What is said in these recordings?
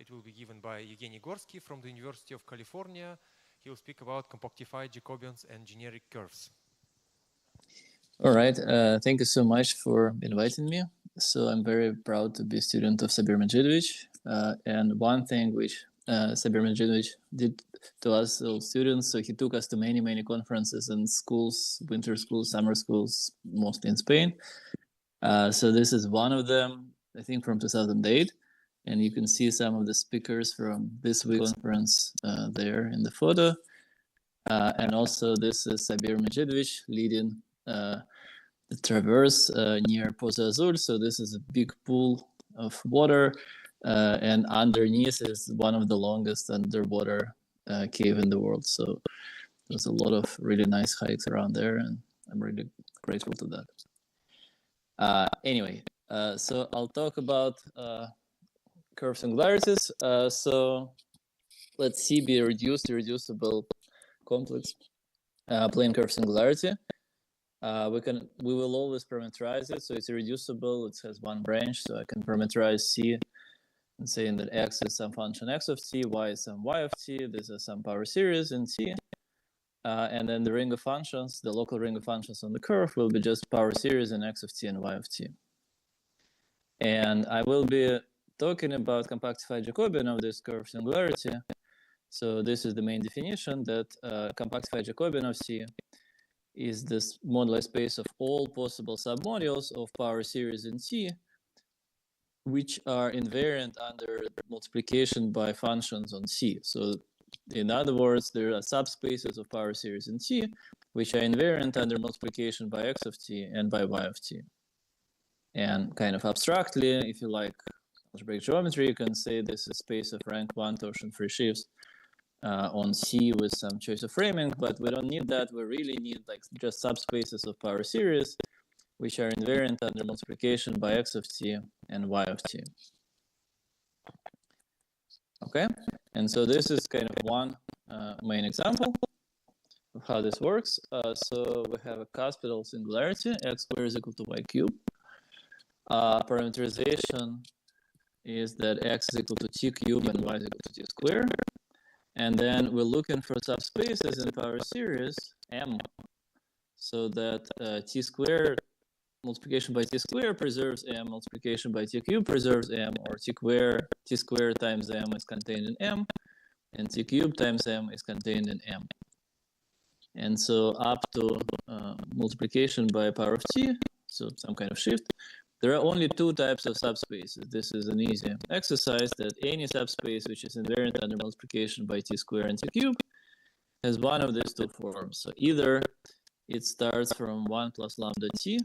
It will be given by Evgeny Gorsky from the University of California. He will speak about compactified Jacobians and generic curves. All right. Thank you so much for inviting me. So I'm very proud to be a student of Sabir Medvedev. And one thing which Sabir Medvedev did to us all students, so he took us to many conferences and schools, winter schools, summer schools, mostly in Spain. So this is one of them, I think from 2008. And you can see some of the speakers from this week's conference there in the photo. And also this is Sabir Medvedev leading the traverse near Pozo Azul. So this is a big pool of water, and underneath is one of the longest underwater cave in the world. So there's a lot of really nice hikes around there, and I'm really grateful to that. Anyway, so I'll talk about curve singularities. So let's see, be a reduced, irreducible complex plane curve singularity. We will always parameterize it, so it's irreducible. It has one branch, so I can parameterize C and saying that x is some function x of t, y is some y of t. This is some power series in t, and then the ring of functions, the local ring of functions on the curve, will be just power series in x of t and y of t. And I will be talking about compactified Jacobian of this curve singularity. So this is the main definition, that compactified Jacobian of C is this moduli space of all possible submodules of power series in T, which are invariant under multiplication by functions on C. So in other words, there are subspaces of power series in T, which are invariant under multiplication by x of t and by y of t. And kind of abstractly, if you like algebraic geometry, you can say this is space of rank 1 torsion-free sheaves on C with some choice of framing, but we don't need that. We really need like just subspaces of power series, which are invariant under multiplication by x of t and y of t. Okay, and so this is kind of one main example of how this works. So we have a cuspidal singularity, x squared is equal to y cubed. Parameterization is that x is equal to t cubed and y is equal to t squared. And then we're looking for subspaces in power series M, so that t squared multiplication by t squared preserves M, multiplication by t cubed preserves M, or t squared times M is contained in M, and t cubed times M is contained in M. And so up to multiplication by power of t, so some kind of shift, there are only two types of subspaces. This is an easy exercise, that any subspace which is invariant under multiplication by t squared and t cubed has one of these two forms. So either it starts from 1 plus lambda t,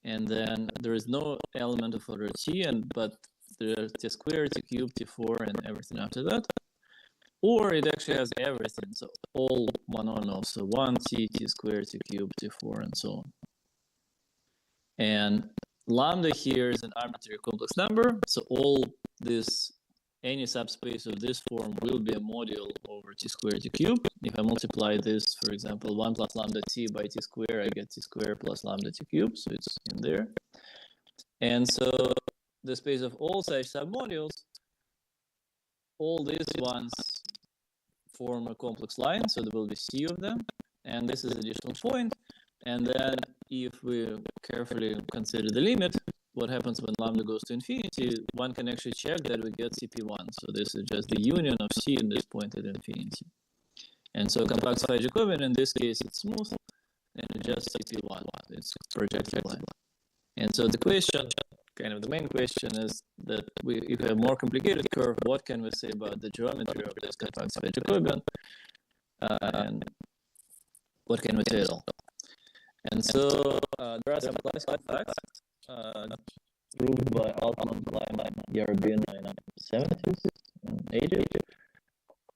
and then there is no element of order t, but there are t squared, t cubed, t4, and everything after that. Or it actually has everything, so all monomials, so 1t, t squared, t cubed, t4, and so on. And lambda here is an arbitrary complex number, so all this, any subspace of this form will be a module over t squared, t cubed. If I multiply this, for example, 1 plus lambda t by t squared, I get t squared plus lambda t cubed, so it's in there. And so the space of all such submodules, all these ones form a complex line, so there will be c of them, and this is additional point. And then if we carefully consider the limit, what happens when lambda goes to infinity, one can actually check that we get CP1. So this is just the union of C in this point at infinity. And so compactified Jacobian, in this case, it's smooth, and it's just CP1, it's projective line. And so the question, kind of the main question, is that if we have more complicated curve, what can we say about the geometry of this compactified Jacobian? And what can we say at all? And so there are some classical facts proved by Altman, Lyman, Yarabin in the 70s and 80s.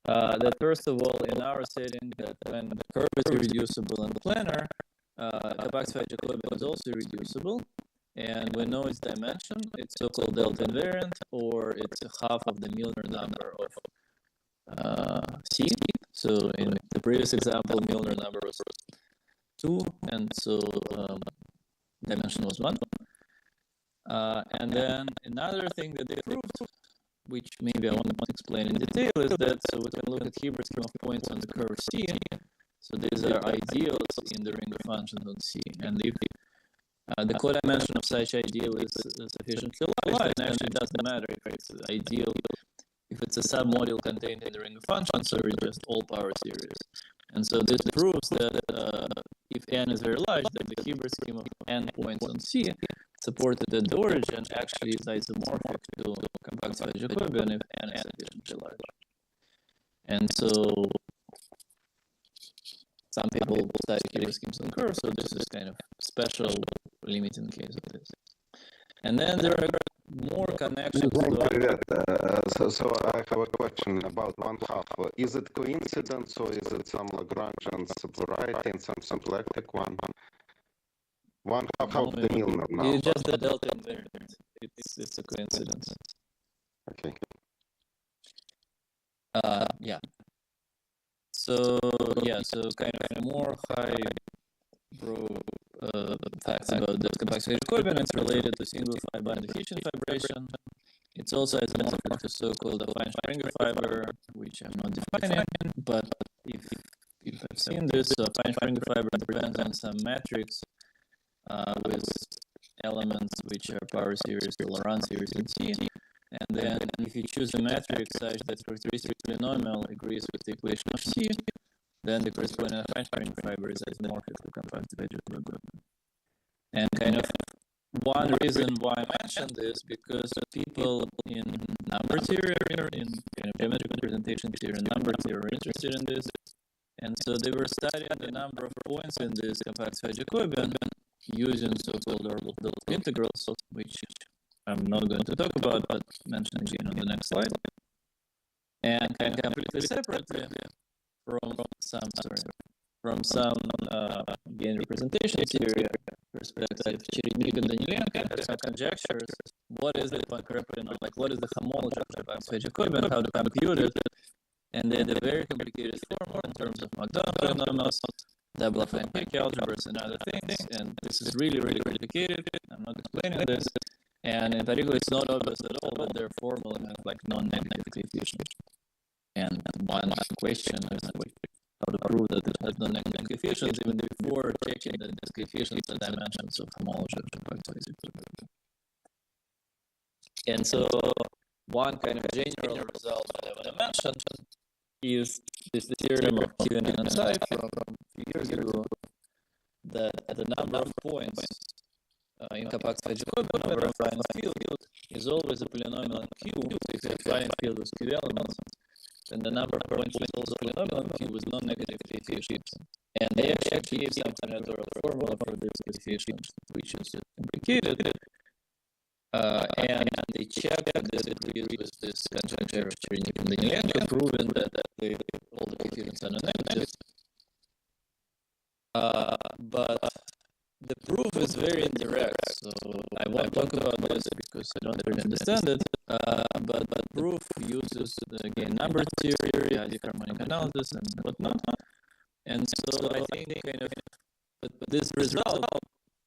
That first of all, in our setting, that when the curve is irreducible and planar, compactified Jacobian is also irreducible, and we know its dimension. It's so-called delta invariant, or it's half of the Milnor number of C. So in the previous example, Milnor number was 2, and so dimension was 1. And then another thing that they proved which maybe I want to explain in detail, is that so we can look at Hilbert scheme of points on the curve C. So these are ideals in the ring of functions on C. And if the codimension of such ideal is sufficiently large, then actually it doesn't matter if it's ideal, if it's a submodule contained in the ring of functions, or it's just all power series. And so this proves that if n is very large, then the Hilbert scheme of n points on C supported at the origin actually is isomorphic to compactified Jacobian if n is sufficiently large. And so some people study Hilbert schemes on curves, so this is kind of special limiting case of this. And then there are more connections. So I have a question about 1/2. Is it coincidence or is it some Lagrangian variety and some symplectic one? 1/2 of the Milnor now. It's just the delta invariant. It's a coincidence. Okay. Yeah. So kind of more high facts about the compactified Jacobian. It's related to single fiber and diffusion vibration. It's also isomorphic to so-called affine Springer fiber, which I'm not defining. But if I've seen this, so affine Springer fiber depends on some matrix with elements which are power series to Laurent series in C. And then if you choose a matrix such that characteristic polynomial agrees with the equation of C, then the corresponding affine Springer fiber is isomorphic to compactified Jacobian. And kind of one reason why I mentioned this, because people in number theory, in kind of geometric representation theory and number theory are interested in this. And so they were studying the number of points in this compactified Jacobian using so-called orbital integrals, which I'm not going to talk about, but mention again on the next slide. And kind of completely separately from some gain representation theory perspective, Cherednik and Danilenko have conjectures. What is the what is the homology of compactified Jacobian, how to compute it, and then the very complicated formula in terms of Magdalena polynomials, double affine Hecke algebras, and other things. And this is really, really complicated. I'm not explaining this. And in particular, it's not obvious at all that their formula has like non-negative coefficients. And one question is how to prove that it has non-negative coefficients, even before checking that these coefficients are dimensions of homology of compactified Jacobian. And so one kind of general result that I want to mention is this theorem of Q and Psi from a few years ago, that the number of points in compactified Jacobian over a affine field is always a polynomial in Q. So if you have a affine field with Q elements, then the number of points is also polynomial in Q with non-negative coefficients. And they actually gave some combinatorial formula for this coefficient, which is complicated. And they checked that it agrees with this conjecture of Cherednik and Danilenko, proving that all the coefficients are non-negative. But the proof is very indirect, so I won't talk about this because I don't really understand it. But the proof uses again number theory, adic harmonic analysis, and whatnot. And so I think kind of this result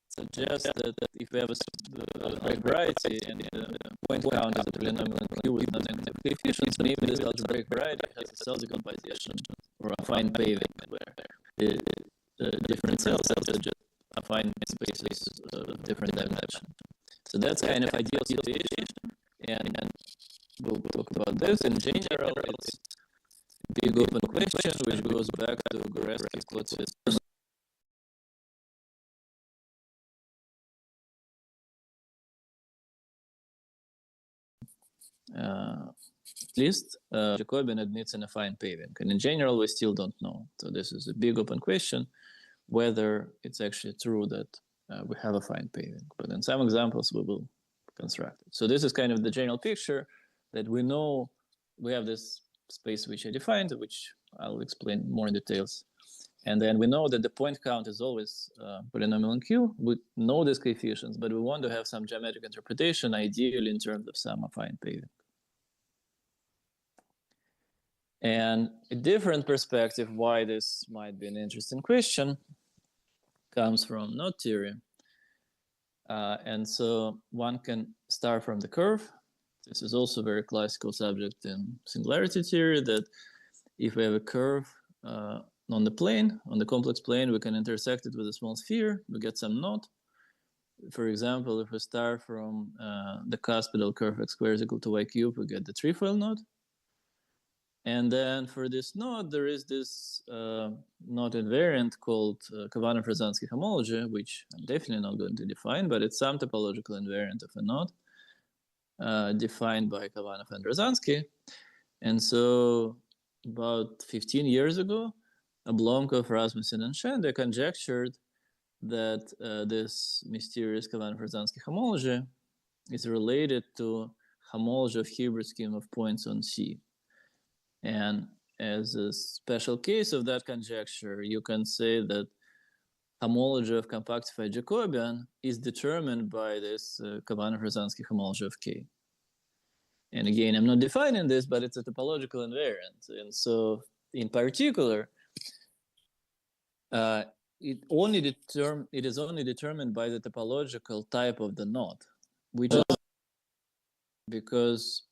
suggests that if we have a variety and the point count is a polynomial in Q with non-negative coefficients, maybe this algebraic variety has a cell decomposition or a fine paving where the different cells are just affine spaces of different dimension. So that's kind of ideal situation, and we'll talk about this. In general, it's a big open question which goes back to Gorsky, Klotz. At least Jacobian admits an affine paving, and in general we still don't know. So this is a big open question whether it's actually true that we have affine paving, but in some examples we will construct it. So this is kind of the general picture that we know we have this space which I defined, which I'll explain more in details. And then we know that the point count is always polynomial in Q. We know these coefficients, but we want to have some geometric interpretation, ideally in terms of some affine paving. And a different perspective why this might be an interesting question comes from knot theory. And so one can start from the curve. This is also a very classical subject in singularity theory, that if we have a curve on the plane, on the complex plane, we can intersect it with a small sphere, we get some knot. For example, if we start from the cuspidal curve x squared is equal to y cubed, we get the trefoil knot. And then for this knot, there is this knot invariant called Kavanov-Razhansky homology, which I'm definitely not going to define, but it's some topological invariant of a knot defined by Kavanov and Razhansky. And so about 15 years ago, Oblomkov, Rasmussen, and Shen, they conjectured that this mysterious Kavanov-Razhansky homology is related to homology of Hilbert scheme of points on C. And as a special case of that conjecture, you can say that homology of compactified Jacobian is determined by this Kavanov-Razhansky homology of K. And again, I'm not defining this, but it's a topological invariant. And so in particular, it is only determined by the topological type of the knot, which is because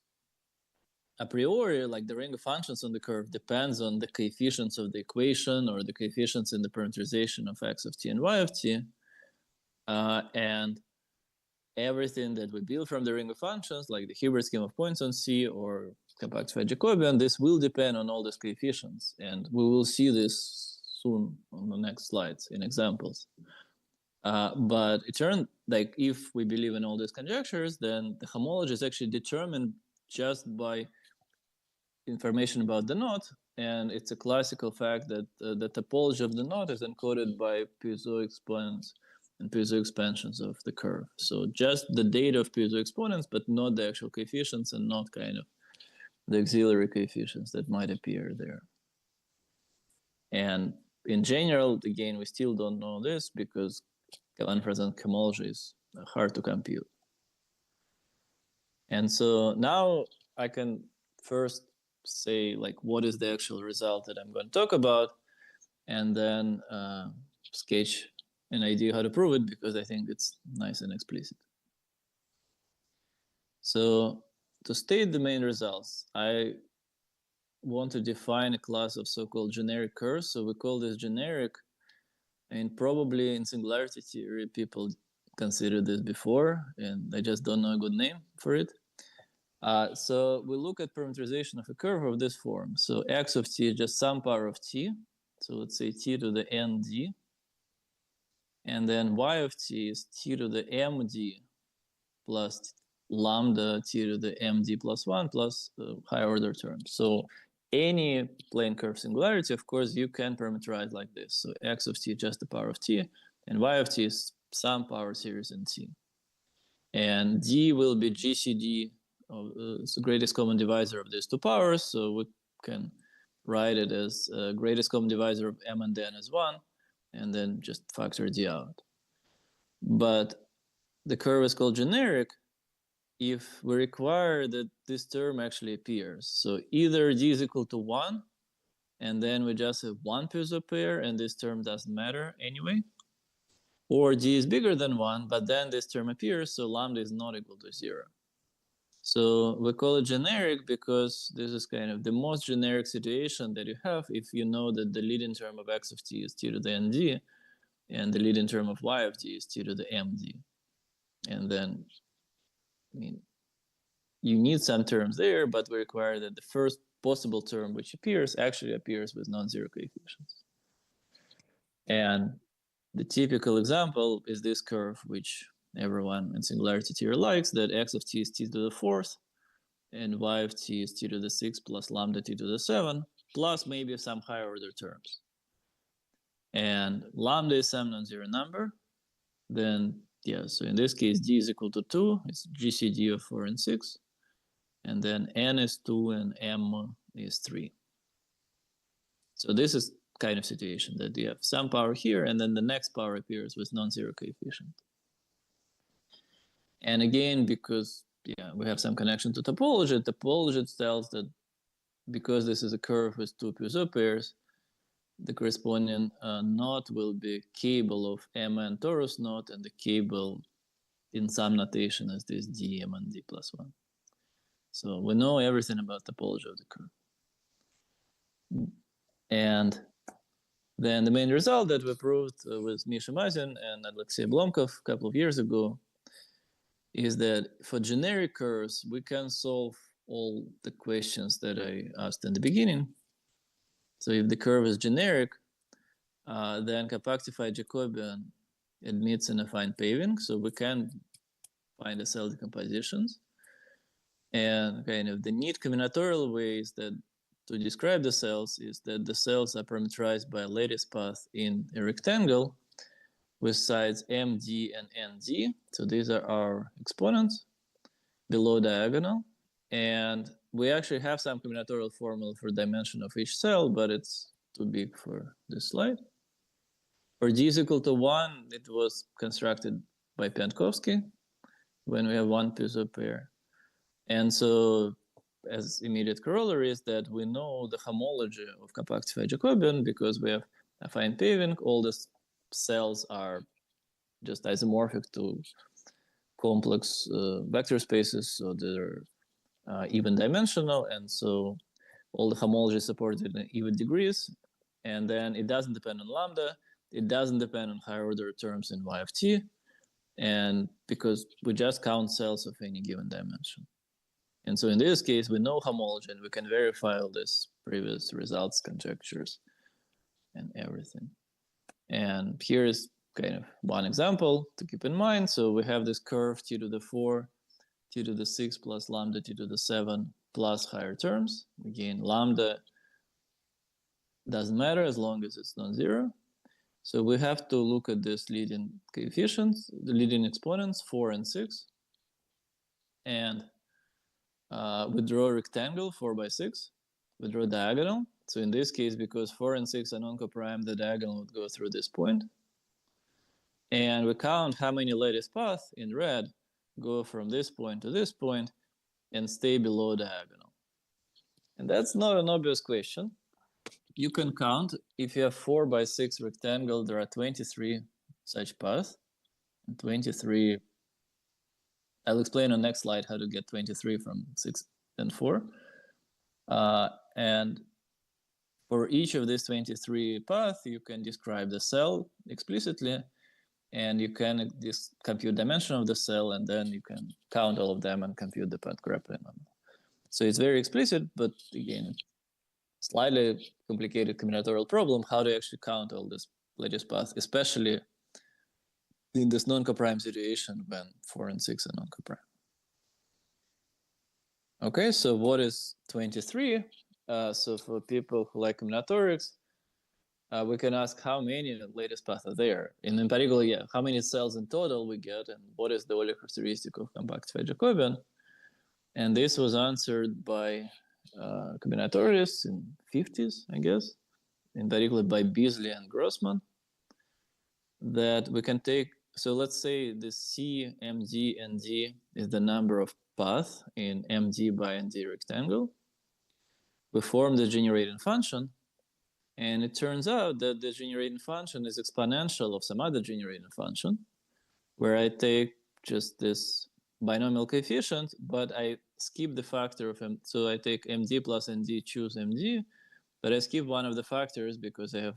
a priori, like the ring of functions on the curve depends on the coefficients of the equation or the coefficients in the parameterization of x of t and y of t. And everything that we build from the ring of functions, like the Hilbert scheme of points on C or compactified Jacobian, this will depend on all these coefficients. And we will see this soon on the next slides in examples. But it turned like if we believe in all these conjectures, then the homology is actually determined just by information about the knot. And it's a classical fact that the topology of the knot is encoded by piezo exponents and piezo expansions of the curve. So just the data of piezo exponents, but not the actual coefficients and not kind of the auxiliary coefficients that might appear there. And in general, again, we still don't know this because Kavanov-Razhansky homology is hard to compute. And so now I can first say like what is the actual result that I'm going to talk about, and then sketch an idea how to prove it, because I think it's nice and explicit. So to state the main results, I want to define a class of so-called generic curves. So we call this generic, and probably in singularity theory people considered this before, and I just don't know a good name for it. So we look at parameterization of a curve of this form. So x of t is just some power of t. So let's say t to the nd. And then y of t is t to the md plus lambda t to the md plus 1 plus higher order terms. So any plane curve singularity, of course, you can parameterize like this. So x of t is just the power of t, and y of t is some power series in t. And d will be GCD, it's the greatest common divisor of these two powers. So we can write it as greatest common divisor of m and n as 1, and then just factor d out. But the curve is called generic if we require that this term actually appears. So either d is equal to 1, and then we just have one piezo pair, and this term doesn't matter anyway. Or d is bigger than 1, but then this term appears, so lambda is not equal to 0. So we call it generic because this is kind of the most generic situation that you have if you know that the leading term of x of t is t to the nd, and the leading term of y of t is t to the md. And then, I mean, you need some terms there, but we require that the first possible term which appears actually appears with non-zero coefficients. And the typical example is this curve, which everyone in singularity theory likes, that x of t is t to the 4th, and y of t is t to the 6th plus lambda t to the 7, plus maybe some higher order terms. And lambda is some non-zero number. Then, yeah, so in this case, d is equal to 2. It's GCD of 4 and 6. And then n is 2 and m is 3. So this is kind of situation that you have some power here, and then the next power appears with non-zero coefficient. And again, because we have some connection to topology, topology tells that because this is a curve with two piezo pairs, the corresponding knot will be cable of mn torus knot, and the cable in some notation is this dm and d plus 1. So we know everything about topology of the curve. And then the main result that we proved with Misha Mazin and Alexei Blomkov a couple of years ago is that for generic curves, we can solve all the questions that I asked in the beginning. So if the curve is generic, then compactified Jacobian admits an affine paving, so we can find the cell decompositions. And kind of the neat combinatorial ways that to describe the cells is that the cells are parameterized by a lattice path in a rectangle with sides MD and ND. So these are our exponents below diagonal. And we actually have some combinatorial formula for dimension of each cell, but it's too big for this slide. For d is equal to 1, it was constructed by Piankowski when we have one piezo pair. And so as immediate corollary is that we know the homology of compactified Jacobian because we have affine paving. All the cells are just isomorphic to complex vector spaces, so they're even dimensional, and so all the homology is supported in even degrees. And then it doesn't depend on lambda, it doesn't depend on higher order terms in y of t, and because we just count cells of any given dimension. And so in this case, we know homology and we can verify all these previous results, conjectures, and everything. And here is kind of one example to keep in mind. So we have this curve t to the 4, t to the 6 plus lambda t to the 7 plus higher terms. Again, lambda doesn't matter as long as it's non-zero. So we have to look at this leading coefficients, the leading exponents, 4 and 6. And we draw a rectangle 4 by 6. We draw a diagonal. So in this case, because 4 and 6 are non-coprime, the diagonal would go through this point. And we count how many lattice paths in red go from this point to this point and stay below diagonal. And that's not an obvious question. You can count, if you have 4 by 6 rectangle, there are 23 such paths. And 23, I'll explain on next slide how to get 23 from 6 and 4. And for each of these 23 paths, you can describe the cell explicitly, and you can compute dimension of the cell, and then you can count all of them and compute the Poincare number. So it's very explicit, but again, slightly complicated combinatorial problem, how to actually count all this lattice path, especially in this non-coprime situation when 4 and 6 are non-coprime. Okay, so what is 23? So for people who like combinatorics, we can ask how many lattice paths are there. And in particular, yeah, how many cells in total we get, and what is the Euler characteristic of compactified Jacobian. And this was answered by combinatorists in 50s, I guess, in particular by Beasley and Grossman, that we can take, so let's say the C, MD, and D is the number of paths in MD by ND rectangle. We form the generating function, and it turns out that the generating function is exponential of some other generating function, where I take just this binomial coefficient, but I skip the factor of M. So I take MD plus ND, choose MD, but I skip one of the factors because I have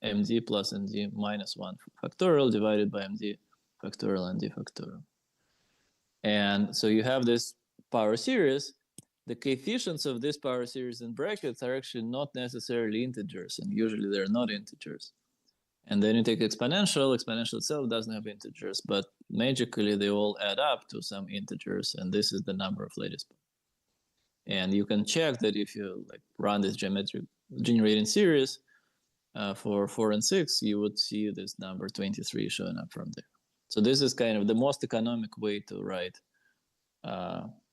MD plus ND minus 1 factorial divided by MD factorial ND factorial. And so you have this power series. The coefficients of this power series in brackets are actually not necessarily integers, and usually they're not integers. And then you take exponential itself doesn't have integers, but magically they all add up to some integers, and this is the number of lattice paths. And you can check that if you like run this geometric generating series for 4 and 6, you would see this number 23 showing up from there. So this is kind of the most economic way to write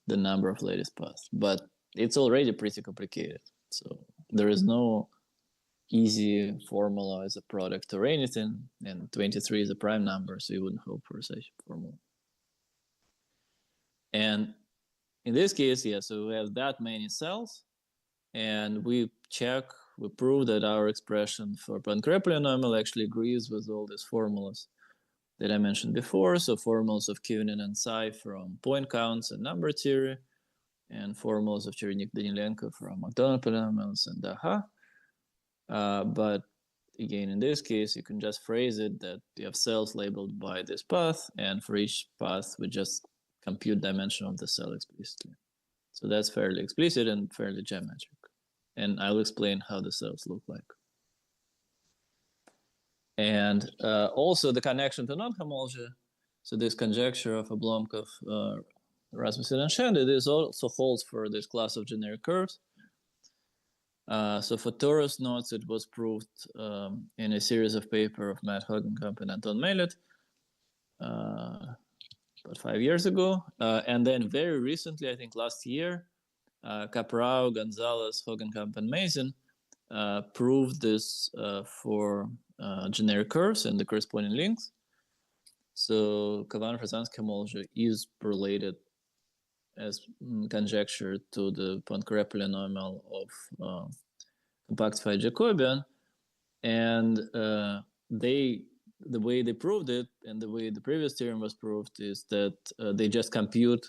the number of lattice paths, but it's already pretty complicated. So there is no easy formula as a product or anything, and 23 is a prime number, so you wouldn't hope for such a formula. And in this case, yeah, so we have that many cells, and we prove that our expression for Poincare polynomial actually agrees with all these formulas that I mentioned before. So formulas of Kivinin and Tsai from point counts and number theory, and formulas of Cherenik-Danilenko from McDonald polynomials and Daha. But again, in this case, you can just phrase it that you have cells labeled by this path, and for each path, we just compute dimension of the cell explicitly. So that's fairly explicit and fairly geometric. And I'll explain how the cells look like. And also the connection to non-homology. So this conjecture of Oblomkov, Rasmussen, and Shende, this also holds for this class of generic curves. So for torus knots, it was proved in a series of papers of Matt Hogenkamp and Anton Melet about 5 years ago. And then very recently, I think last year, Caprao, Gonzalez, Hogenkamp, and Mason proved this for generic curves and the corresponding links. So Kavan-Krasansky homology is related as conjecture to the Poincare polynomial of compactified Jacobian, and the way they proved it and the way the previous theorem was proved is that they just compute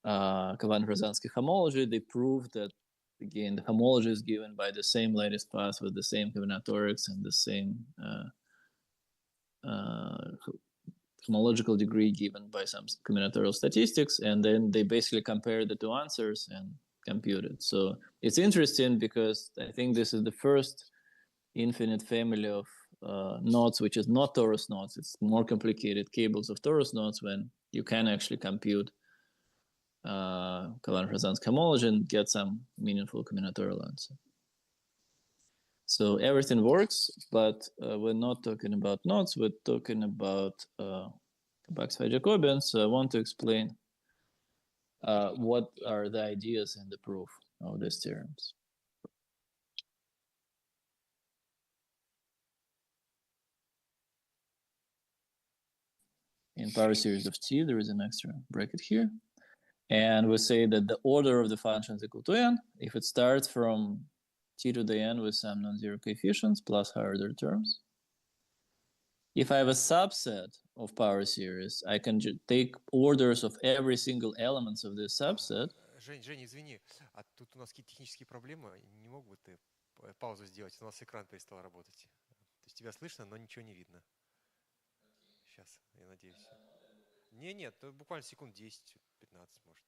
Kavan-Krasansky homology. They proved that again the homology is given by the same lattice path with the same combinatorics and the same homological degree given by some combinatorial statistics, and then they basically compare the two answers and compute it. So it's interesting because I think this is the first infinite family of knots which is not torus knots. It's more complicated cables of torus knots when you can actually compute Kavan-Krasansky homology and get some meaningful combinatorial answer. So everything works, but we're not talking about knots, we're talking about compactified Jacobians. So I want to explain what are the ideas in the proof of these theorems. In power series of T, there is an extra bracket here. And we say that the order of the function is equal to n if it starts from T to the n with some non-zero coefficients plus higher order terms. If I have a subset of power series, I can take orders of every single element of this subset. Жень, извини, а тут у нас какие-то технические проблемы. Не мог бы ты паузу сделать? У нас экран перестал работать. То есть тебя слышно, но ничего не видно. Сейчас, я надеюсь. Нет, буквально секунд 10-15, может.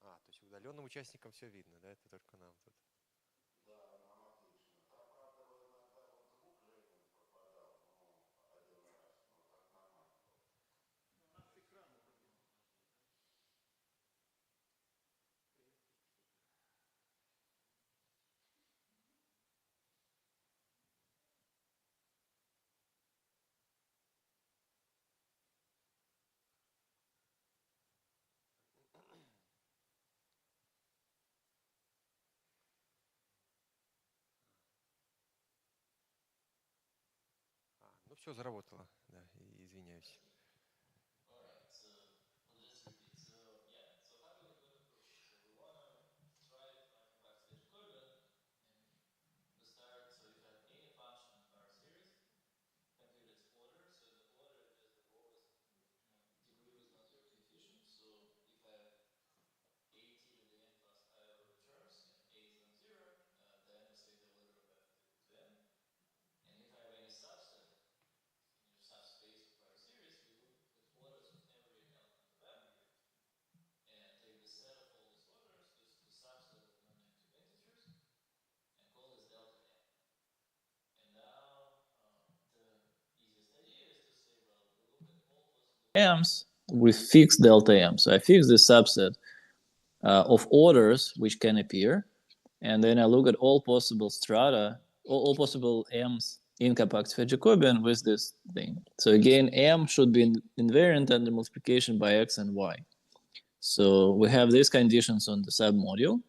То есть удаленным участникам все видно, да? Это только нам тут. Да, нам отлично. Там, правда, иногда вот звук Жени пропадал, один раз, но так нормально было. У нас с экрана проблема. Ну все, заработало, да, извиняюсь. Subspace of power series, we look at orders of every element of M and take the set of all these orders, this is the subset of non-negative integers, and call this delta M. And now the easiest idea is to say, well, we look at all possible M's with fixed delta M. So I fix the subset of orders which can appear, and then I look at all possible strata, all possible M's in compactified Jacobian with this thing. So again, M should be invariant under multiplication by X and Y. So we have these conditions on the submodule.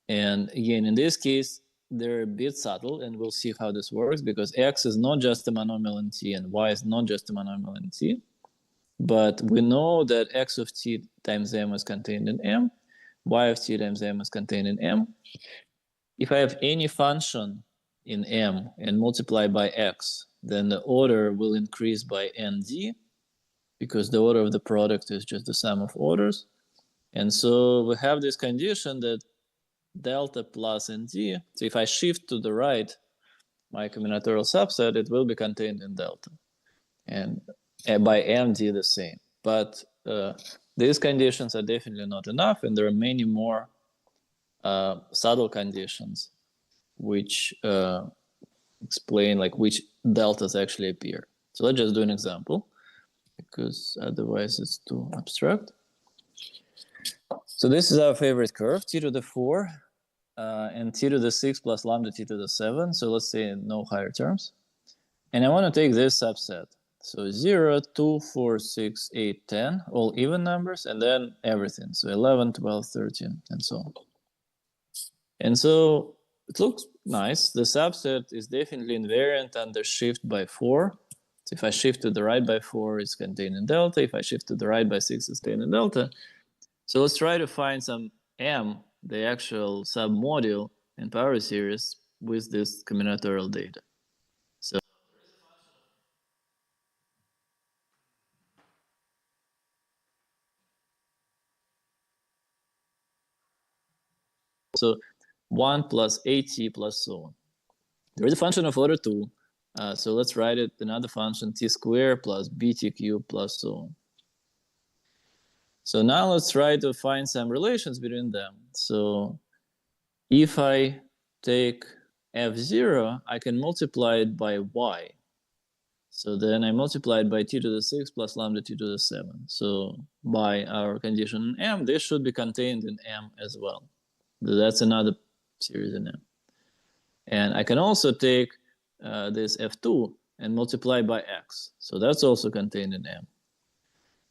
And again, in this case, they're a bit subtle, and we'll see how this works, because X is not just a monomial in T and Y is not just a monomial in T. But we know that X of T times M is contained in M, Y of T times M is contained in M. If I have any function in M and multiply by X, then the order will increase by ND, because the order of the product is just the sum of orders. And so we have this condition that delta plus ND, so if I shift to the right my combinatorial subset, it will be contained in delta. And by MD the same. But these conditions are definitely not enough, and there are many more subtle conditions which explain like which deltas actually appear. So let's just do an example, because otherwise it's too abstract. So this is our favorite curve, t to the 4 and t to the 6 plus lambda t to the 7. So let's say no higher terms. And I want to take this subset. So 0, 2, 4, 6, 8, 10, all even numbers, and then everything. So 11, 12, 13, and so on. And so it looks nice. The subset is definitely invariant under shift by 4. So if I shift to the right by 4, it's contained in delta. If I shift to the right by 6, it's contained in delta. So let's try to find some M, the actual submodule in power series with this combinatorial data. So 1 plus AT plus so on. There is a function of order 2. So let's write it another function, t squared plus bt cubed plus so on. So now let's try to find some relations between them. So if I take f0, I can multiply it by y. So then I multiply it by t to the 6 plus lambda t to the 7. So by our condition in M, this should be contained in M as well. That's another series in M. And I can also take this f2 and multiply by x. So that's also contained in M.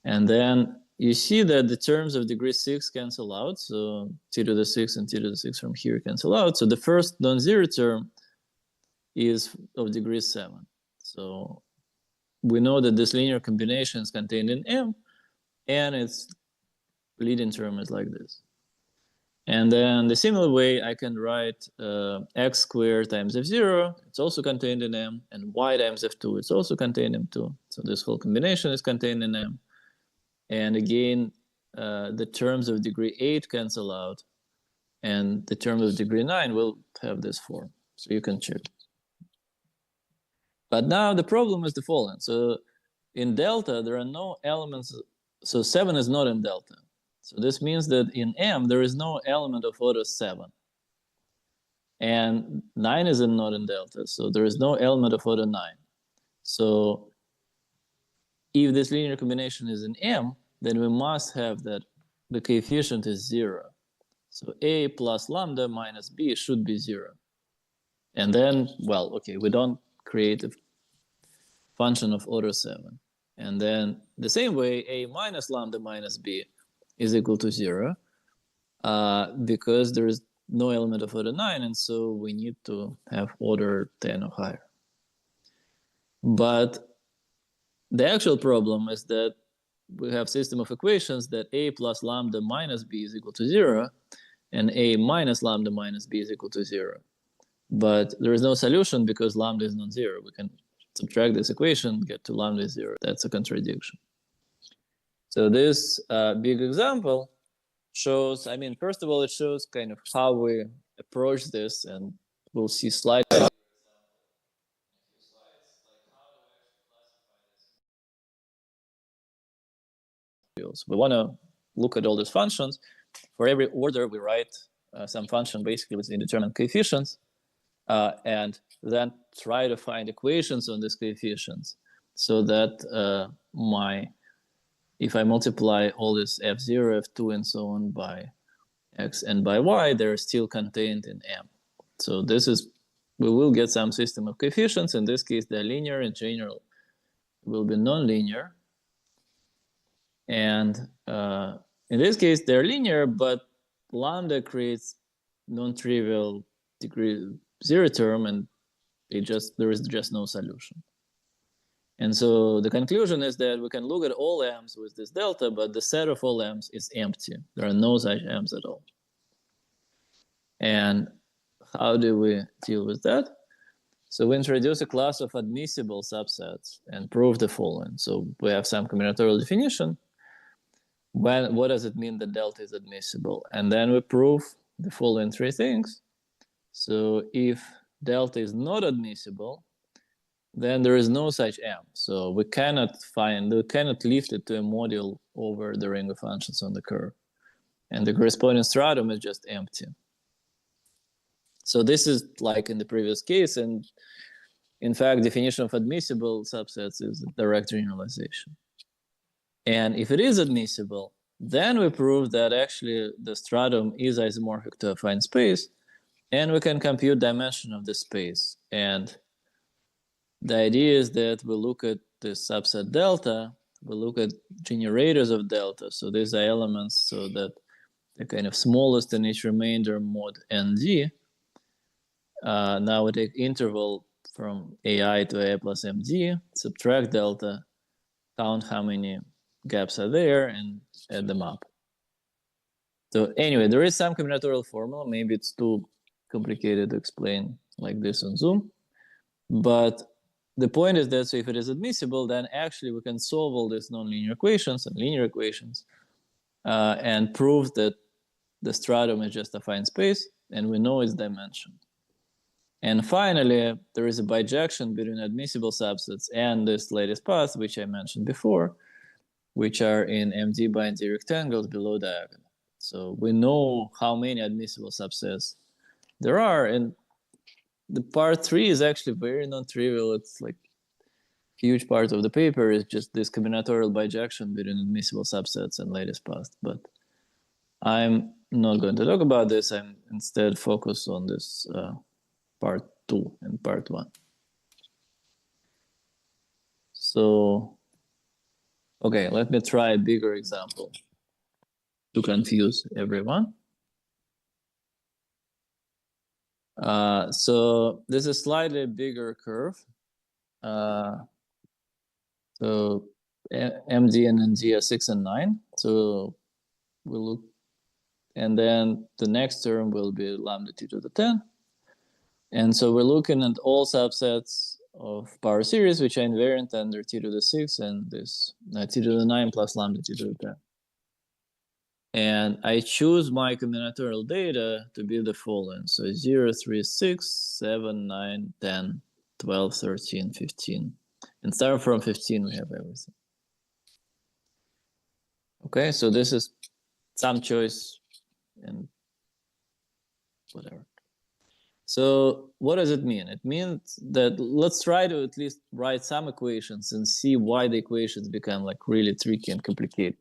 And then you see that the terms of degree 6 cancel out. So t to the 6 and t to the 6 from here cancel out. So the first non-zero term is of degree 7. So we know that this linear combination is contained in M, and its leading term is like this. And then the similar way, I can write x squared times f0, it's also contained in M, and y times f2, it's also contained in M2. So this whole combination is contained in M. And again, the terms of degree 8 cancel out, and the terms of degree 9 will have this form. So you can check. But now the problem is the following. So in delta, there are no elements. So 7 is not in delta. So this means that in M, there is no element of order 7. And 9 is not in delta. So there is no element of order 9. So if this linear combination is in M, then we must have that the coefficient is 0. So A plus lambda minus B should be 0. And then, well, okay, we don't create a function of order 7. And then the same way, A minus lambda minus B is equal to 0 because there is no element of order 9, and so we need to have order 10 or higher. But the actual problem is that we have system of equations that A plus lambda minus B is equal to 0, and A minus lambda minus B is equal to 0. But there is no solution because lambda is non-zero. We can subtract this equation, get to lambda is 0. That's a contradiction. So this big example shows, I mean, first of all, it shows kind of how we approach this, and we'll see slides. We want to look at all these functions. For every order, we write some function basically with indeterminate coefficients, and then try to find equations on these coefficients so that if I multiply all this f0, f2, and so on by x and by y, they're still contained in M. So this is, we will get some system of coefficients. In this case, they're linear. In general, it will be nonlinear. And in this case, they're linear, but lambda creates non-trivial degree 0 term, and there is just no solution. And so the conclusion is that we can look at all M's with this delta, but the set of all M's is empty. There are no such M's at all. And how do we deal with that? So we introduce a class of admissible subsets and prove the following. So we have some combinatorial definition. What does it mean that delta is admissible? And then we prove the following three things. So if delta is not admissible, then there is no such M. So we cannot lift it to a module over the ring of functions on the curve. And the corresponding stratum is just empty. So this is like in the previous case, and in fact, definition of admissible subsets is direct generalization. And if it is admissible, then we prove that actually the stratum is isomorphic to affine space, and we can compute dimension of the space. And the idea is that we look at this subset delta, we look at generators of delta. So these are elements so that the kind of smallest in each remainder mod ND. Now we take interval from AI to AI plus MD, subtract delta, count how many gaps are there, and add them up. So anyway, there is some combinatorial formula. Maybe it's too complicated to explain like this on Zoom. But the point is that so if it is admissible, then actually we can solve all these nonlinear equations and linear equations and prove that the stratum is just affine space, and we know its dimension. And finally, there is a bijection between admissible subsets and this latest path, which I mentioned before, which are in MD by ND rectangles below diagonal. So we know how many admissible subsets there are, and the part 3 is actually very non-trivial. It's like a huge part of the paper is just this combinatorial bijection between admissible subsets and latest path. But I'm not going to talk about this. I'm instead focused on this part 2 and part 1. So, okay, let me try a bigger example to confuse everyone. So this is a slightly bigger curve. So MD and ND are 6 and 9. So we'll look, and then the next term will be lambda t to the 10. And so we're looking at all subsets of power series which are invariant under t to the 6 and this t to the 9 plus lambda t to the 10. And I choose my combinatorial data to be the following. So 0, 3, 6, 7, 9, 10, 12, 13, 15. And starting from 15, we have everything. Okay, so this is some choice and whatever. So what does it mean? It means that let's try to at least write some equations and see why the equations become like really tricky and complicated.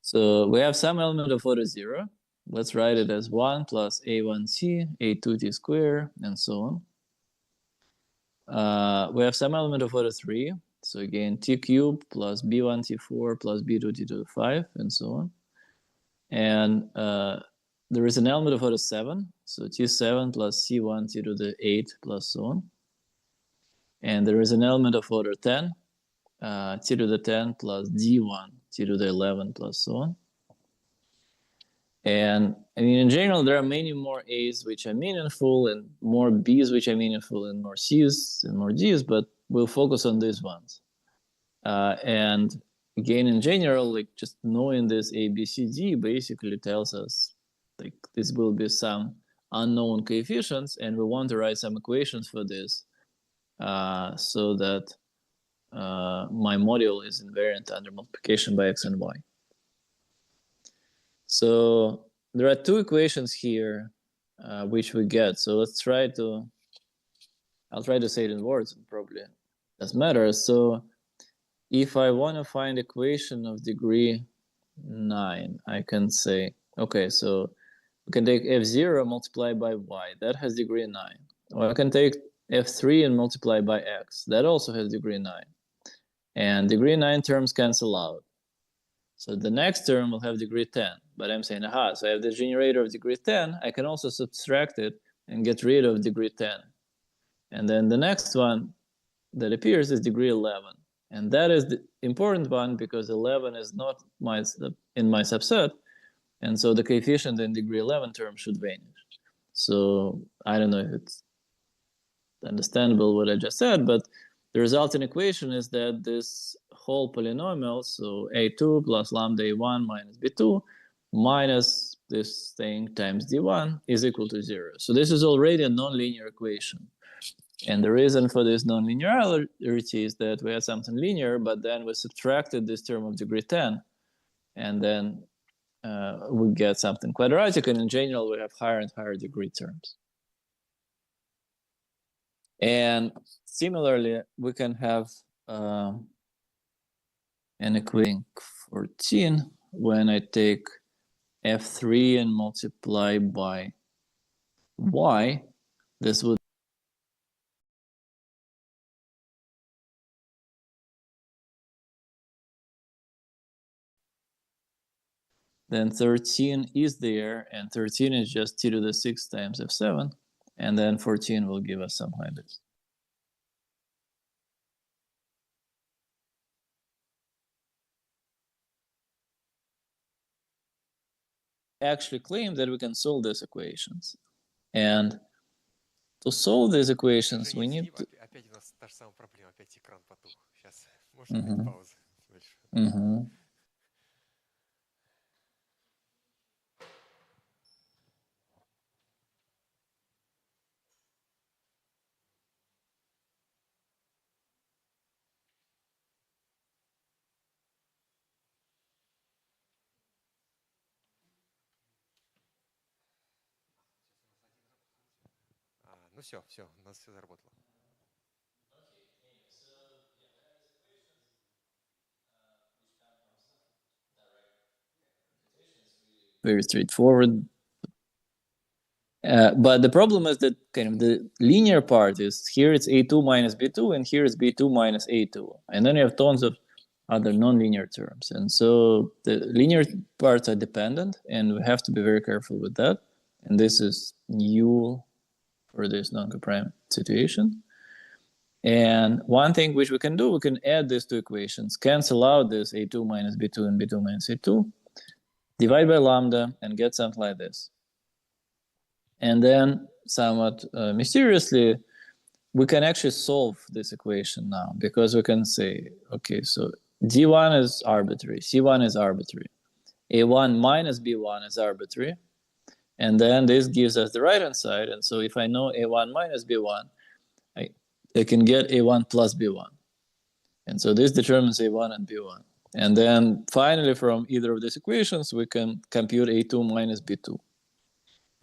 So we have some element of order 0. Let's write it as 1 plus a1t, a2t squared, and so on. We have some element of order 3. So again, t cubed plus b1t4 plus b2t to the 5, and so on. And there is an element of order 7. So t7 plus c1t to the 8 plus so on. And there is an element of order 10, t to the 10 plus d1 t to the 11 plus so on. And I mean, in general, there are many more A's which are meaningful and more B's which are meaningful and more C's and more D's, but we'll focus on these ones. And again, in general, like just knowing this A, B, C, D basically tells us like this will be some unknown coefficients, and we want to write some equations for this so that my module is invariant under multiplication by x and y. So there are two equations here which we get. So let's try to, I'll try to say it in words, and probably doesn't matter. So if I want to find equation of degree 9, I can say, okay, so we can take f0 multiplied by y, that has degree 9. Or I can take f3 and multiply by x, that also has degree 9. And degree 9 terms cancel out. So the next term will have degree 10. But I'm saying, aha, so I have the generator of degree 10. I can also subtract it and get rid of degree 10. And then the next one that appears is degree 11. And that is the important one because 11 is not in my subset. And so the coefficient in degree 11 term should vanish. So I don't know if it's understandable what I just said, but the resulting equation is that this whole polynomial, so a2 plus lambda a1 minus b2 minus this thing times d1 is equal to 0. So this is already a nonlinear equation. And the reason for this nonlinearity is that we had something linear, but then we subtracted this term of degree 10, and then we get something quadratic, and in general we have higher and higher degree terms. And similarly, we can have an equation 14 when I take f3 and multiply by y. This would then 13 is there, and 13 is just t to the 6 times f7, and then 14 will give us something like this. Actually claim that we can solve these equations. And to solve these equations, we need to... Опять у нас та же самая проблема, опять экран потух. Сейчас можно дать паузу небольшую. Ну все, у нас все заработало. Very straightforward. But the problem is that kind of the linear part is here it's a2 minus b2, and here it's b2 minus a2. And then you have tons of other nonlinear terms. And so the linear parts are dependent, and we have to be very careful with that. And this is new for this non-prime situation. And one thing which we can do, we can add these two equations, cancel out this a2 minus b2 and b2 minus a2, divide by lambda, and get something like this. And then, somewhat mysteriously, we can actually solve this equation now, because we can say, okay, so d1 is arbitrary, c1 is arbitrary, a1 minus b1 is arbitrary, and then this gives us the right-hand side. And so if I know a1 minus b1, I can get a1 plus b1. And so this determines a1 and b1. And then finally, from either of these equations, we can compute a2 minus b2.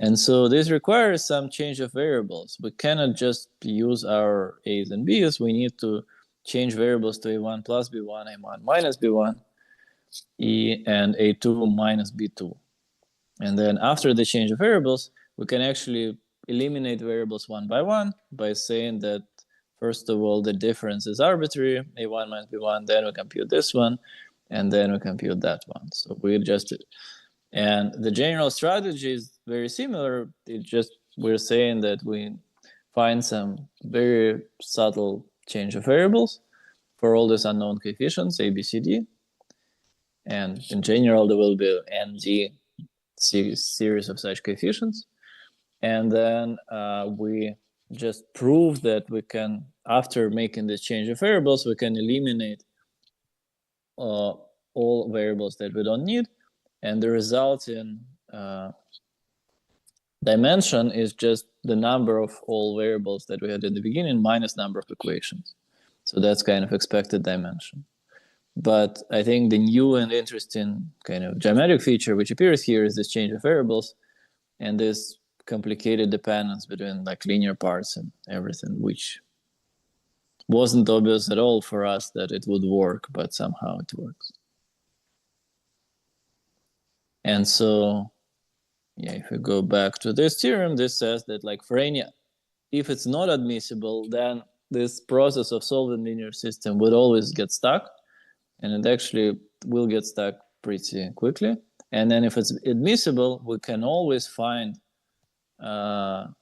And so this requires some change of variables. We cannot just use our a's and b's. We need to change variables to a1 plus b1, a1 minus b1, and a2 minus b2. And then after the change of variables, we can actually eliminate variables one by one by saying that, first of all, the difference is arbitrary, a1 minus b1, then we compute this one, and then we compute that one. So we adjusted. And the general strategy is very similar. It's just we're saying that we find some very subtle change of variables for all these unknown coefficients, a, b, c, d. And in general, there will be n, d series of such coefficients. And then we just prove that we can, after making this change of variables, we can eliminate all variables that we don't need. And the resulting dimension is just the number of all variables that we had in the beginning minus number of equations. So that's kind of expected dimension. But I think the new and interesting kind of geometric feature which appears here is this change of variables and this complicated dependence between like linear parts and everything, which wasn't obvious at all for us that it would work, but somehow it works. And so, yeah, if we go back to this theorem, this says that like for any, if it's not admissible, then this process of solving linear system would always get stuck, and it actually will get stuck pretty quickly. And then if it's admissible, we can always find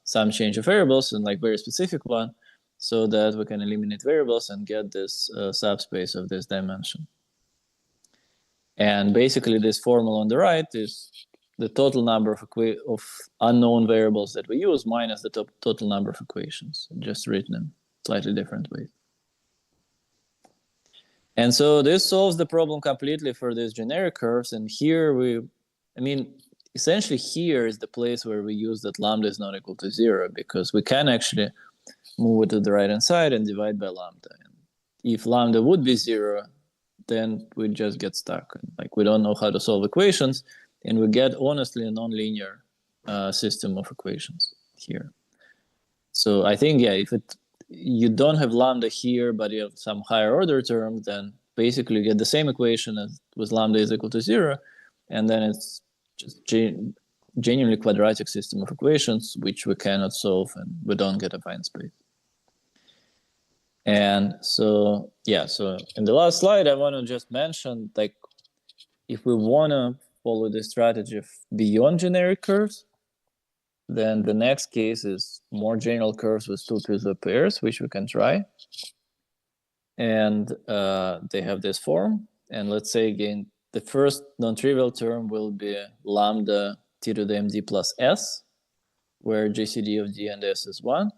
some change of variables, and like very specific one, so that we can eliminate variables and get this subspace of this dimension. And basically this formula on the right is the total number of unknown variables that we use minus the total number of equations, just written in slightly different ways. And so this solves the problem completely for these generic curves. And here essentially here is the place where we use that lambda is not equal to 0, because we can actually move it to the right-hand side and divide by lambda. And if lambda would be 0, then we just get stuck. Like, we don't know how to solve equations, and we get, honestly, a nonlinear system of equations here. So I think, yeah, if you don't have lambda here, but you have some higher order term, then basically you get the same equation as with lambda is equal to 0, and then it's just genuinely quadratic system of equations, which we cannot solve, and we don't get a fine space. And so, yeah, so in the last slide, I want to just mention, like, if we want to follow the strategy of beyond generic curves, then the next case is more general curves with 2 Puiseux pairs, which we can try. And they have this form. And let's say, again, the first non-trivial term will be lambda t to the md plus s, where GCD of d and s is 1.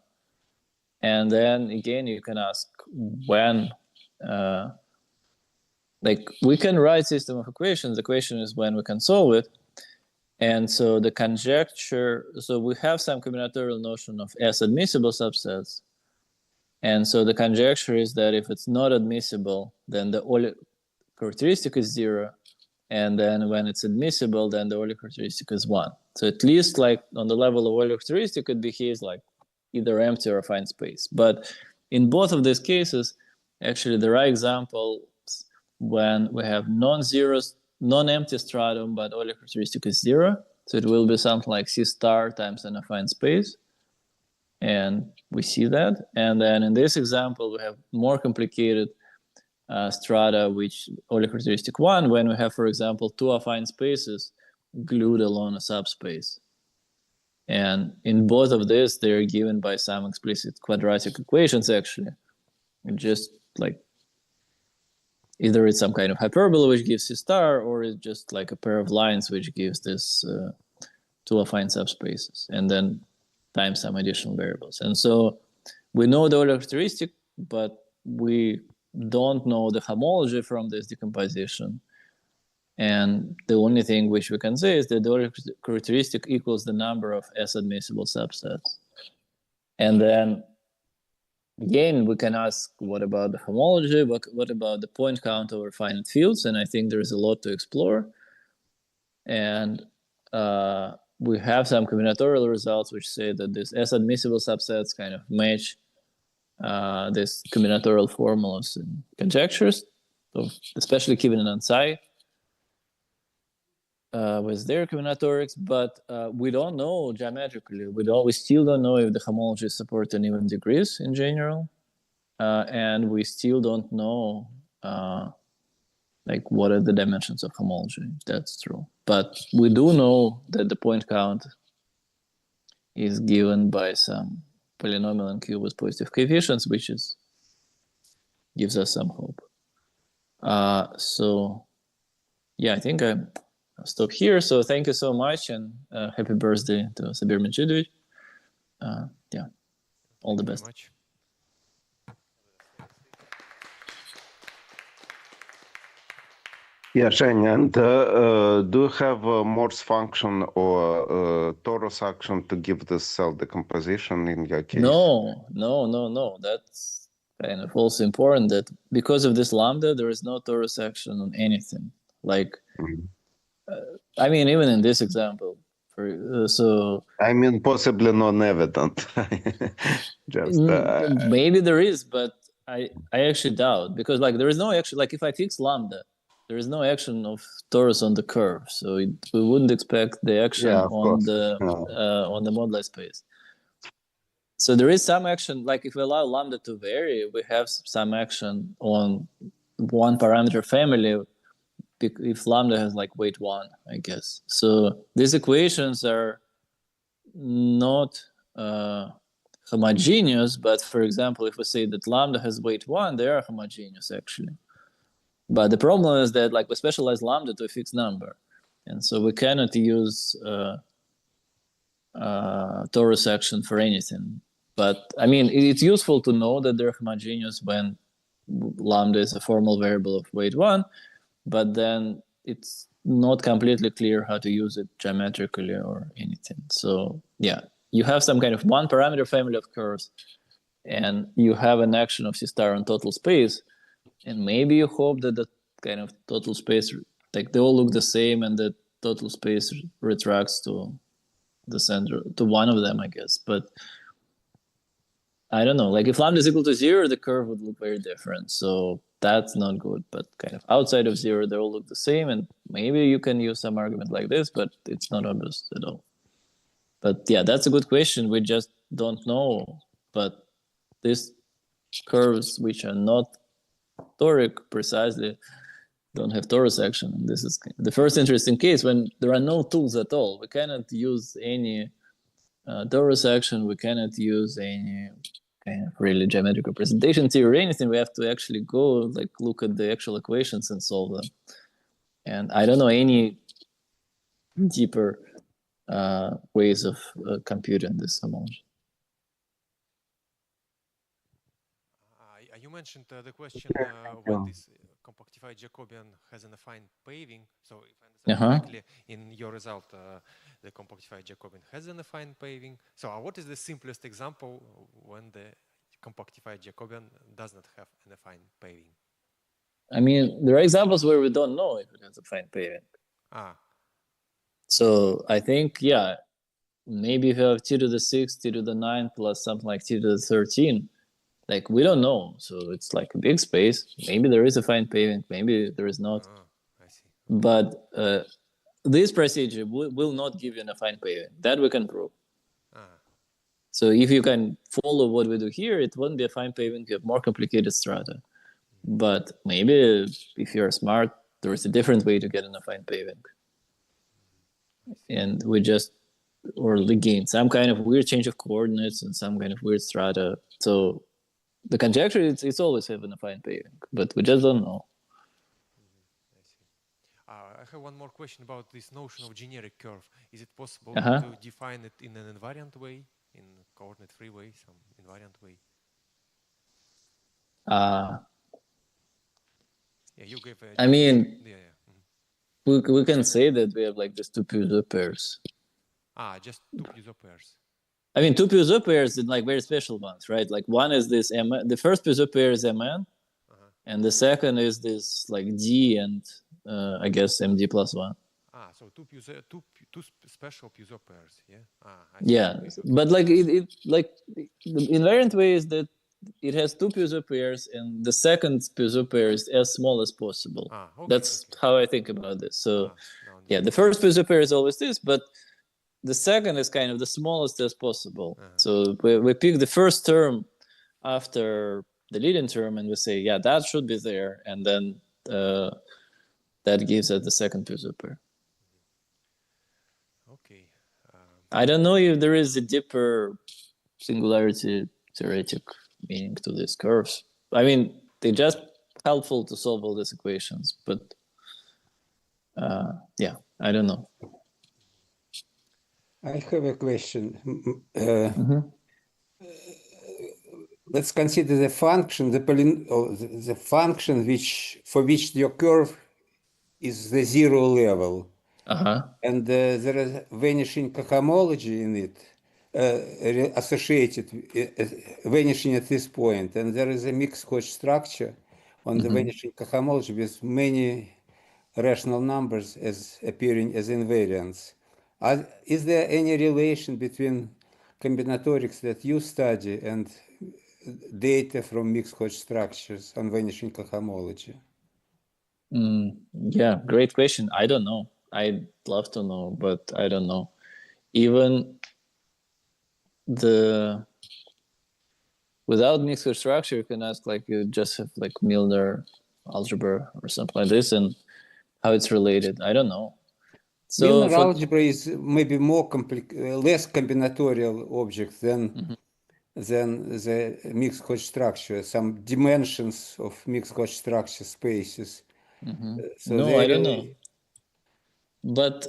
And then, again, you can ask when, like, we can write system of equations. The question is when we can solve it. And so the conjecture, so we have some combinatorial notion of S admissible subsets. And so the conjecture is that if it's not admissible, then the Euler characteristic is 0. And then when it's admissible, then the Euler characteristic is 1. So at least, like, on the level of Euler characteristic, it behaves like either empty or a fine space. But in both of these cases, actually there are examples when we have non-empty stratum, but Euler characteristic is 0. So it will be something like C star times an affine space. And we see that. And then in this example, we have more complicated strata, which Euler characteristic 1, when we have, for example, 2 affine spaces glued along a subspace. And in both of this, they're given by some explicit quadratic equations, actually. And just like, either it's some kind of hyperbola which gives C star, or it's just like a pair of lines which gives this 2 affine subspaces, and then times some additional variables. And so we know the Euler characteristic, but we don't know the homology from this decomposition. And the only thing which we can say is that the Euler characteristic equals the number of S admissible subsets. And then, again, we can ask, what about the homology? What about the point count over finite fields? And I think there's a lot to explore. And we have some combinatorial results which say that these S-admissible subsets kind of match these combinatorial formulas and conjectures, so especially Kivinen and Tsai with their combinatorics, but we don't know geometrically. We still don't know if the homologies support uneven degrees in general, and we still don't know like what are the dimensions of homology. That's true, but we do know that the point count is given by some polynomial in Q with positive coefficients, which gives us some hope. So yeah, I think I'll stop here. So thank you so much, and happy birthday to Sabir Medvedev. Yeah, all the best. Yeah, Zhenya, and do you have a Morse function or torus action to give this cell decomposition in your case? No. That's kind of also important, that because of this lambda, there is no torus action on anything. Like, I mean, even in this example, so I mean, possibly non-evident. Just maybe there is, but I actually doubt, because like there is no action. Like if I fix lambda, there is no action of torus on the curve, so we wouldn't expect the action on the moduli space. So there is some action, like if we allow lambda to vary, we have some action on one parameter family if lambda has like weight 1, I guess. So these equations are not homogeneous, but for example, if we say that lambda has weight 1, they are homogeneous actually. But the problem is that like we specialize lambda to a fixed number. And so we cannot use torus action for anything. But I mean, it's useful to know that they're homogeneous when lambda is a formal variable of weight 1, but then it's not completely clear how to use it geometrically or anything. So yeah, you have some kind of one parameter family of curves, and you have an action of C star on total space, and maybe you hope that the kind of total space, like they all look the same, and the total space retracts to the center, to one of them, I guess. But I don't know, like if lambda is equal to 0, the curve would look very different. So that's not good, but kind of outside of 0, they all look the same. And maybe you can use some argument like this, but it's not obvious at all. But yeah, that's a good question. We just don't know. But these curves, which are not toric precisely, don't have torus action. And this is the first interesting case when there are no tools at all. We cannot use any torus action. We cannot use any kind of really geometric representation theory or anything. We have to actually go like look at the actual equations and solve them. And I don't know any deeper ways of computing this homology. You mentioned the question when this compactified Jacobian has an affine paving. So if I understand correctly, in your result, the compactified Jacobian has an affine paving. So what is the simplest example when the compactified Jacobian does not have an affine paving? I mean, there are examples where we don't know if it has affine paving. So I think, yeah, maybe if you have t to the 6, t to the 9 plus something like t to the 13, like we don't know. So it's like a big space. Maybe there is affine paving, maybe there is not. I see. But this procedure will not give you an affine paving. That we can prove. So if you can follow what we do here, it won't be a affine paving. You have more complicated strata. But maybe if you're smart, there is a different way to get an affine paving. And we just, or gain some kind of weird change of coordinates and some kind of weird strata. So the conjecture it's always have an affine paving, but we just don't know. I see. I have one more question about this notion of generic curve. Is it possible to define it in an invariant way, in coordinate-free way, some invariant way? Yeah, you gave a... I mean, we can say that we have like just two Puiseux pairs. Just two Puiseux pairs. I mean, two Puiseux pairs is like very special ones, right? Like one is this the first Puiseux pair is Mn, and the second is this like D and I guess MD plus 1. So two special Puiseux pairs, yeah. Yeah, but like it like the invariant way is that it has two Puiseux pairs, and the second Puiseux pair is as small as possible. That's how I think about this. So yeah, the first Puiseux pair is always this, but the second is kind of the smallest as possible. So we pick the first term after the leading term, and we say, yeah, that should be there, and then that gives us the second Puiseux pair. Okay. I don't know if there is a deeper singularity theoretic meaning to these curves. I mean, they're just helpful to solve all these equations, but yeah, I don't know. I have a question. Let's consider the function, the function for which your curve is the zero level, and there is vanishing cohomology in it, associated vanishing at this point, and there is a mixed Hodge structure on the vanishing cohomology with many rational numbers as appearing as invariants. Is there any relation between combinatorics that you study and data from mixed Hodge structures on vanishing cohomology? Yeah, great question. I don't know. I'd love to know, but I don't know. Even without mixed Hodge structure, you can ask like you just have like Milnor algebra or something like this, and how it's related. I don't know. So Milnor algebra is maybe more less combinatorial object than the mixed Hodge structure. Some dimensions of mixed Hodge structure spaces. So no, I don't know. But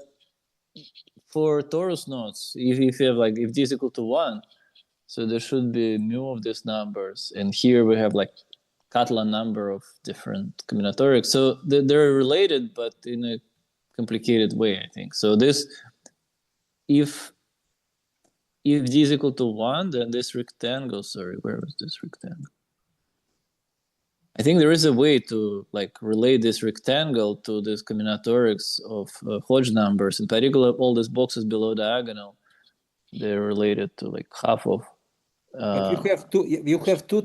for torus nodes, if you have like, if d is equal to 1, so there should be mu of these numbers. And here we have like Catalan number of different combinatorics. So they're related, but in a complicated way, I think. So this, if d is equal to 1, then this rectangle, sorry, where was this rectangle? I think there is a way to like relate this rectangle to this combinatorics of Hodge numbers. In particular, all these boxes below diagonal, they're related to like half of. But you have two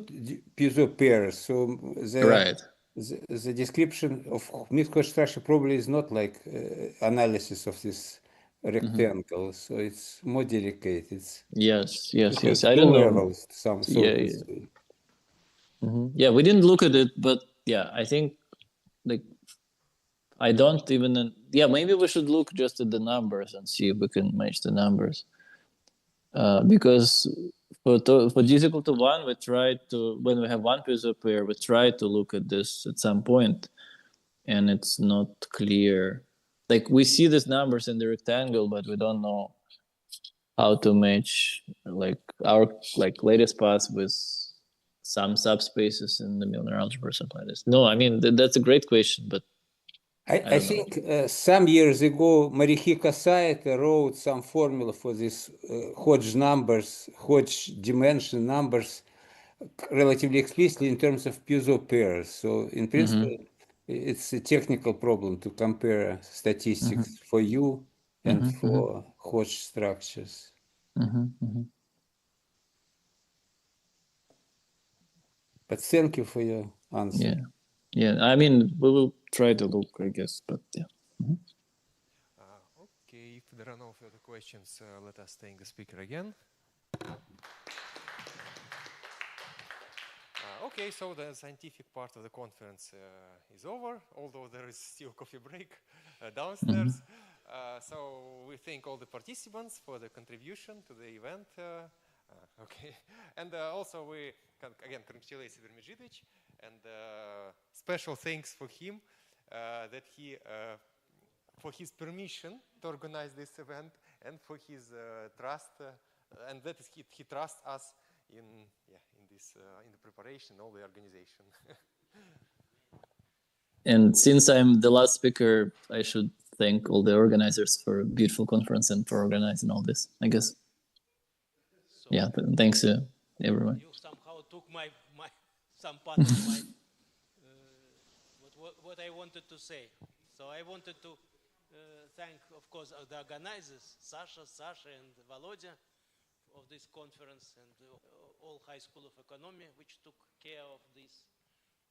piezo pairs, so Right. The description of mixed Hodge structure probably is not like analysis of this rectangle, so it's more delicate. It's Yes. I two don't know. levels, Yeah, we didn't look at it, but yeah, I think like I don't even. Yeah, maybe we should look just at the numbers and see if we can match the numbers. Because for d is equal to 1, we try to, when we have one piezo pair, we try to look at this at some point, and it's not clear. Like we see these numbers in the rectangle, but we don't know how to match like our like latest path with some subspaces in the Milnor algebra or something like this. No, I mean that's a great question, but I think some years ago, Marihika Saeta wrote some formula for this Hodge numbers, Hodge dimension numbers, relatively explicitly in terms of piezo pairs. So in principle, it's a technical problem to compare statistics for you and for Hodge structures. But thank you for your answer. Yeah. I mean, we will try to look, I guess, but yeah. Okay, if there are no further questions, let us thank the speaker again. Okay, so the scientific part of the conference is over, although there is still coffee break downstairs. So we thank all the participants for the contribution to the event. Okay, and also we again congratulate Sabir Medvedev, and special thanks for him that he for his permission to organize this event and for his trust, and that he trusts us in this in the preparation, all the organization. And since I'm the last speaker, I should thank all the organizers for a beautiful conference and for organizing all this, I guess. So yeah, thanks to everyone. You somehow took some part of my what I wanted to say. So I wanted to thank, of course, the organizers, Sasha, and Volodya, of this conference, and all High School of Economy, which took care of this,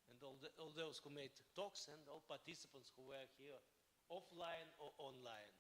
and all those who made talks, and all participants who were here offline or online.